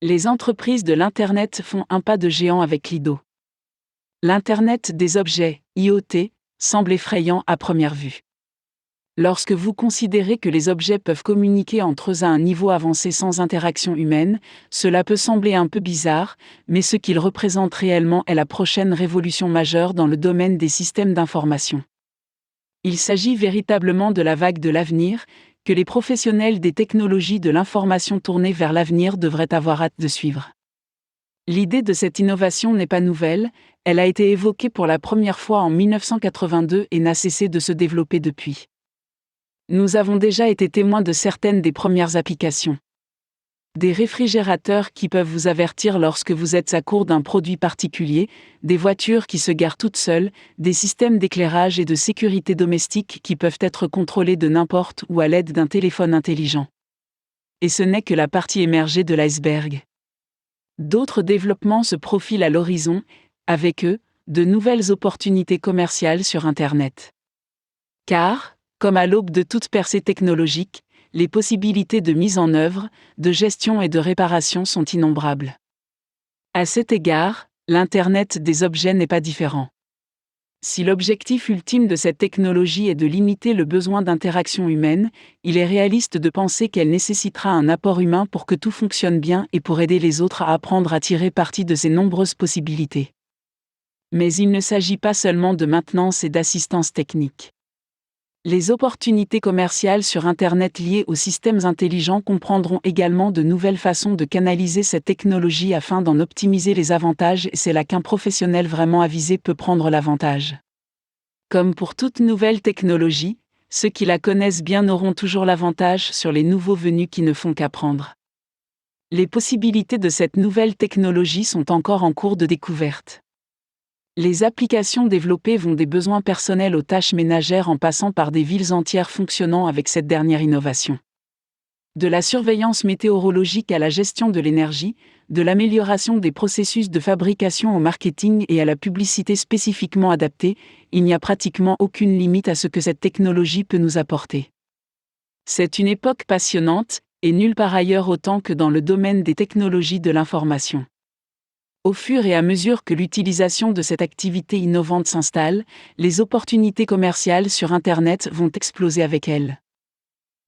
Les entreprises de l'Internet font un pas de géant avec l'IDO. L'Internet des objets, IoT, semble effrayant à première vue. Lorsque vous considérez que les objets peuvent communiquer entre eux à un niveau avancé sans interaction humaine, cela peut sembler un peu bizarre, mais ce qu'ils représentent réellement est la prochaine révolution majeure dans le domaine des systèmes d'information. Il s'agit véritablement de la vague de l'avenir, que les professionnels des technologies de l'information tournés vers l'avenir devraient avoir hâte de suivre. L'idée de cette innovation n'est pas nouvelle, elle a été évoquée pour la première fois en 1982 et n'a cessé de se développer depuis. Nous avons déjà été témoins de certaines des premières applications. Des réfrigérateurs qui peuvent vous avertir lorsque vous êtes à court d'un produit particulier, des voitures qui se garent toutes seules, des systèmes d'éclairage et de sécurité domestique qui peuvent être contrôlés de n'importe où à l'aide d'un téléphone intelligent. Et ce n'est que la partie émergée de l'iceberg. D'autres développements se profilent à l'horizon, avec eux, de nouvelles opportunités commerciales sur Internet. Car, comme à l'aube de toute percée technologique, les possibilités de mise en œuvre, de gestion et de réparation sont innombrables. À cet égard, l'Internet des objets n'est pas différent. Si l'objectif ultime de cette technologie est de limiter le besoin d'interaction humaine, il est réaliste de penser qu'elle nécessitera un apport humain pour que tout fonctionne bien et pour aider les autres à apprendre à tirer parti de ces nombreuses possibilités. Mais il ne s'agit pas seulement de maintenance et d'assistance technique. Les opportunités commerciales sur Internet liées aux systèmes intelligents comprendront également de nouvelles façons de canaliser cette technologie afin d'en optimiser les avantages, et c'est là qu'un professionnel vraiment avisé peut prendre l'avantage. Comme pour toute nouvelle technologie, ceux qui la connaissent bien auront toujours l'avantage sur les nouveaux venus qui ne font qu'apprendre. Les possibilités de cette nouvelle technologie sont encore en cours de découverte. Les applications développées vont des besoins personnels aux tâches ménagères en passant par des villes entières fonctionnant avec cette dernière innovation. De la surveillance météorologique à la gestion de l'énergie, de l'amélioration des processus de fabrication au marketing et à la publicité spécifiquement adaptée, il n'y a pratiquement aucune limite à ce que cette technologie peut nous apporter. C'est une époque passionnante, et nulle part ailleurs autant que dans le domaine des technologies de l'information. Au fur et à mesure que l'utilisation de cette activité innovante s'installe, les opportunités commerciales sur Internet vont exploser avec elle.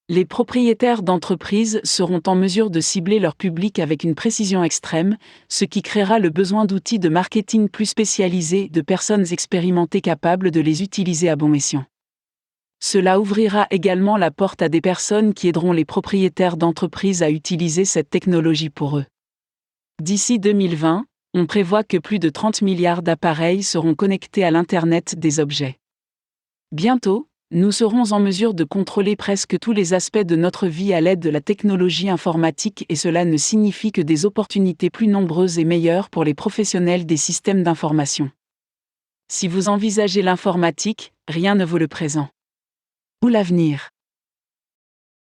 Les propriétaires d'entreprises seront en mesure de cibler leur public avec une précision extrême, ce qui créera le besoin d'outils de marketing plus spécialisés, de personnes expérimentées capables de les utiliser à bon escient. Cela ouvrira également la porte à des personnes qui aideront les propriétaires d'entreprises à utiliser cette technologie pour eux. D'ici 2020, on prévoit que plus de 30 milliards d'appareils seront connectés à l'Internet des objets. Bientôt, nous serons en mesure de contrôler presque tous les aspects de notre vie à l'aide de la technologie informatique, et cela ne signifie que des opportunités plus nombreuses et meilleures pour les professionnels des systèmes d'information. Si vous envisagez l'informatique, rien ne vaut le présent. Ou l'avenir.